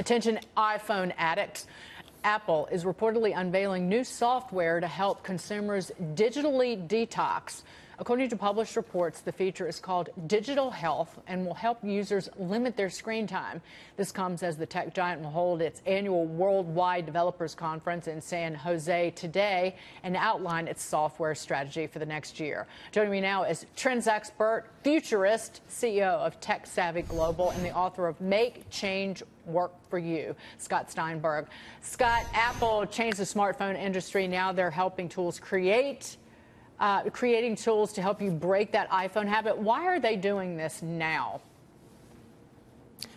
Attention iPhone addicts. Apple is reportedly unveiling new software to help consumers digitally detox. According to published reports, the feature is called Digital Health and will help users limit their screen time. This comes as the tech giant will hold its annual Worldwide Developers Conference in San Jose today and outline its software strategy for the next year. Joining me now is trends expert, futurist, CEO of Tech Savvy Global, and the author of Make Change Work for You, Scott Steinberg. Scott, Apple changed the smartphone industry. Now they're helping creating tools to help you break that iPhone habit. Why are they doing this now?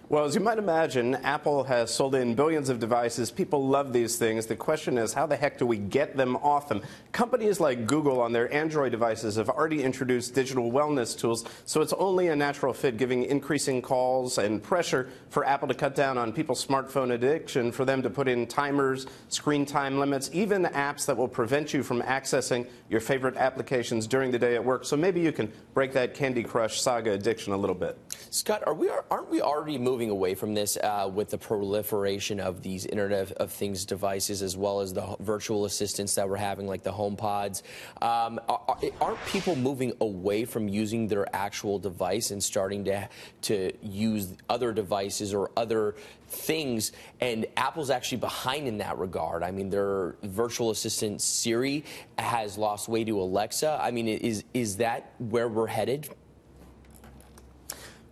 Well, as you might imagine, Apple has sold in billions of devices. People love these things. The question is, how the heck do we get them off them? Companies like Google on their Android devices have already introduced digital wellness tools, so it's only a natural fit, giving increasing calls and pressure for Apple to cut down on people's smartphone addiction, for them to put in timers, screen time limits, even apps that will prevent you from accessing your favorite applications during the day at work. So maybe you can break that Candy Crush saga addiction a little bit. Scott, aren't we already moving away from this with the proliferation of these Internet of Things devices, as well as the virtual assistants that we're having, like the HomePods? Aren't people moving away from using their actual device and starting to use other devices or other things? And Apple's actually behind in that regard. I mean, their virtual assistant Siri has lost way to Alexa. I mean, is that where we're headed?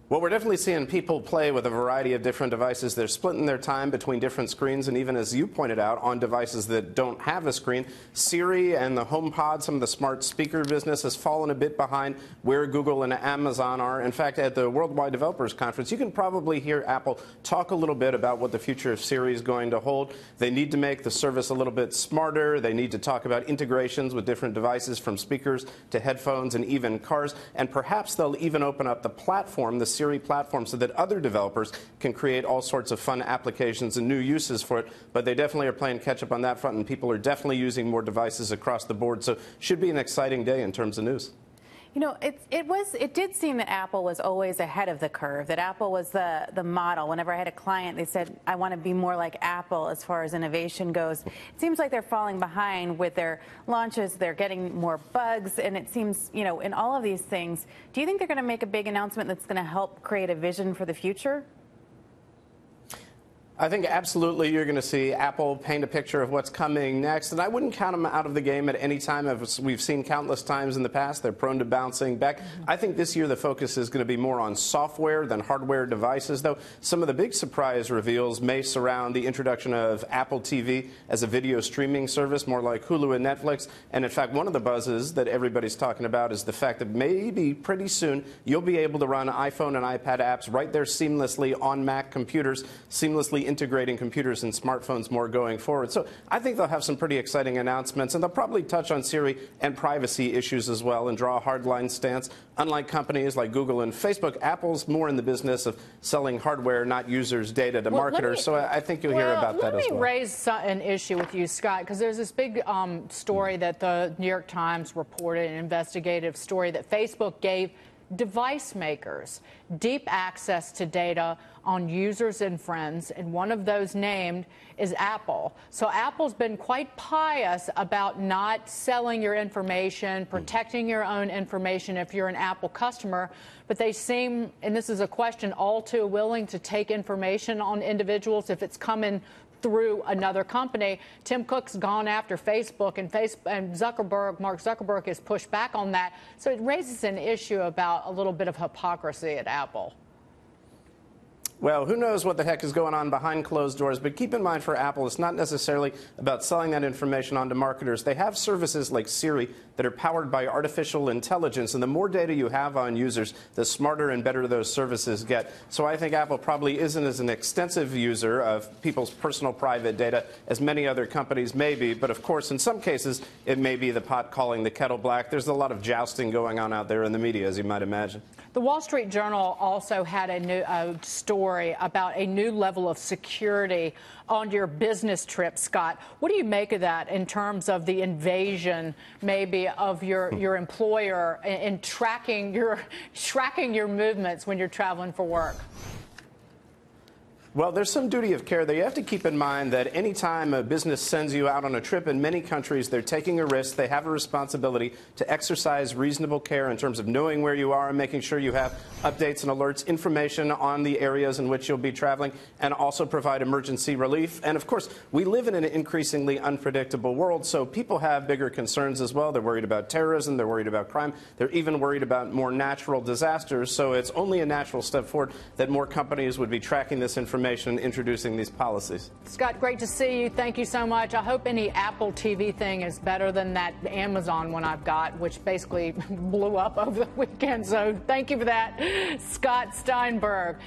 Well, we're definitely seeing people play with a variety of different devices. They're splitting their time between different screens, and even, as you pointed out, on devices that don't have a screen. Siri and the HomePod, some of the smart speaker business, has fallen a bit behind where Google and Amazon are. In fact, at the Worldwide Developers Conference, you can probably hear Apple talk a little bit about what the future of Siri is going to hold. They need to make the service a little bit smarter. They need to talk about integrations with different devices, from speakers to headphones and even cars. And perhaps they'll even open up the platform, the Siri platform, so that other developers can create all sorts of fun applications and new uses for it. But they definitely are playing catch up on that front, and people are definitely using more devices across the board. So it should be an exciting day in terms of news. You know, it did seem that Apple was always ahead of the curve, that Apple was the model. Whenever I had a client, they said, I want to be more like Apple as far as innovation goes. It seems like they're falling behind with their launches. They're getting more bugs. And it seems, you know, in all of these things, do you think they're going to make a big announcement that's going to help create a vision for the future? I think absolutely you're going to see Apple paint a picture of what's coming next, and I wouldn't count them out of the game at any time. As we've seen countless times in the past, they're prone to bouncing back. I think this year the focus is going to be more on software than hardware devices, though some of the big surprise reveals may surround the introduction of Apple TV as a video streaming service, more like Hulu and Netflix. And in fact, one of the buzzes that everybody's talking about is the fact that maybe pretty soon you'll be able to run iPhone and iPad apps right there seamlessly on Mac computers, seamlessly integrating computers and smartphones more going forward. So I think they'll have some pretty exciting announcements, and they'll probably touch on Siri and privacy issues as well and draw a hardline stance. Unlike companies like Google and Facebook, Apple's more in the business of selling hardware, not users' data to marketers. So I think you'll hear about that as well. Let me raise an issue with you, Scott, because there's this big story that the New York Times reported, an investigative story that Facebook gave device makers deep access to data on users and friends, and one of those named is Apple. So Apple's been quite pious about not selling your information, protecting your own information if you're an Apple customer, but they seem, and this is a question, all too willing to take information on individuals if it's coming through another company. Tim Cook's gone after Facebook, and Mark Zuckerberg has pushed back on that. So it raises an issue about a little bit of hypocrisy at Apple. Well, who knows what the heck is going on behind closed doors, but keep in mind for Apple, it's not necessarily about selling that information on to marketers. They have services like Siri that are powered by artificial intelligence, and the more data you have on users, the smarter and better those services get. So I think Apple probably isn't as an extensive user of people's personal private data as many other companies may be, but of course, in some cases, it may be the pot calling the kettle black. There's a lot of jousting going on out there in the media, as you might imagine. The Wall Street Journal also had a new story about a new level of security on your business trip, Scott. What do you make of that in terms of the invasion, maybe, of your employer in tracking your movements when you're traveling for work? Well, there's some duty of care there. You have to keep in mind that any time a business sends you out on a trip, in many countries, they're taking a risk. They have a responsibility to exercise reasonable care in terms of knowing where you are and making sure you have updates and alerts, information on the areas in which you'll be traveling, and also provide emergency relief. And of course, we live in an increasingly unpredictable world, so people have bigger concerns as well. They're worried about terrorism. They're worried about crime. They're even worried about more natural disasters. So it's only a natural step forward that more companies would be tracking this information and introducing these policies. Scott, great to see you. Thank you so much. I hope any Apple TV thing is better than that Amazon one I've got, which basically blew up over the weekend. So thank you for that, Scott Steinberg.